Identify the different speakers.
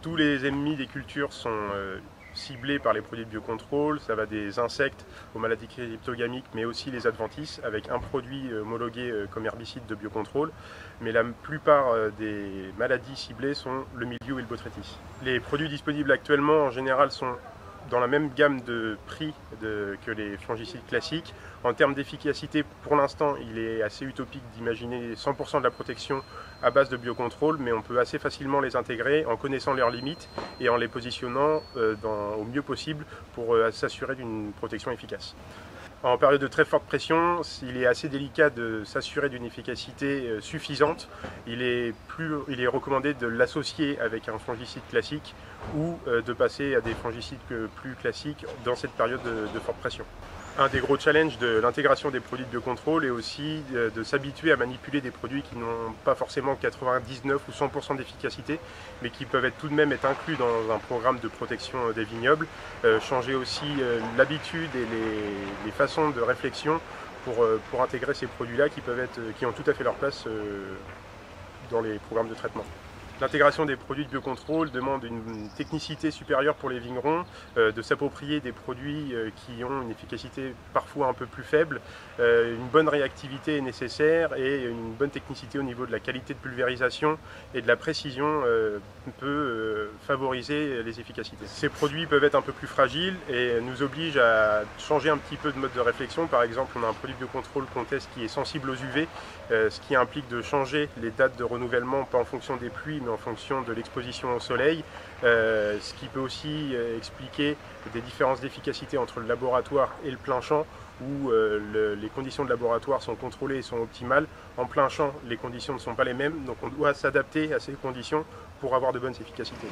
Speaker 1: Tous les ennemis des cultures sont ciblés par les produits de biocontrôle. Ça va des insectes aux maladies cryptogamiques, mais aussi les adventices, avec un produit homologué comme herbicide de biocontrôle. Mais la plupart des maladies ciblées sont le mildiou et le botrytis. Les produits disponibles actuellement, en général, sont dans la même gamme de prix que les fongicides classiques. En termes d'efficacité, pour l'instant, il est assez utopique d'imaginer 100% de la protection à base de biocontrôle, mais on peut assez facilement les intégrer en connaissant leurs limites et en les positionnant au mieux possible pour s'assurer d'une protection efficace. En période de très forte pression, il est assez délicat de s'assurer d'une efficacité suffisante. Il est recommandé de l'associer avec un fongicide classique ou de passer à des fongicides plus classiques dans cette période de forte pression. Un des gros challenges de l'intégration des produits de biocontrôle est aussi de s'habituer à manipuler des produits qui n'ont pas forcément 99 ou 100% d'efficacité, mais qui peuvent tout de même être inclus dans un programme de protection des vignobles. Changer aussi l'habitude et les façons de réflexion pour intégrer ces produits-là qui ont tout à fait leur place dans les programmes de traitement. L'intégration des produits de biocontrôle demande une technicité supérieure pour les vignerons, de s'approprier des produits qui ont une efficacité parfois un peu plus faible. Une bonne réactivité est nécessaire et une bonne technicité au niveau de la qualité de pulvérisation et de la précision peut favoriser les efficacités. Ces produits peuvent être un peu plus fragiles et nous obligent à changer un petit peu de mode de réflexion. Par exemple, on a un produit de biocontrôle qu'on teste qui est sensible aux UV, ce qui implique de changer les dates de renouvellement, pas en fonction des pluies, mais en fonction de l'exposition au soleil, ce qui peut aussi expliquer des différences d'efficacité entre le laboratoire et le plein champ, où les conditions de laboratoire sont contrôlées et sont optimales. En plein champ, les conditions ne sont pas les mêmes, donc on doit s'adapter à ces conditions pour avoir de bonnes efficacités.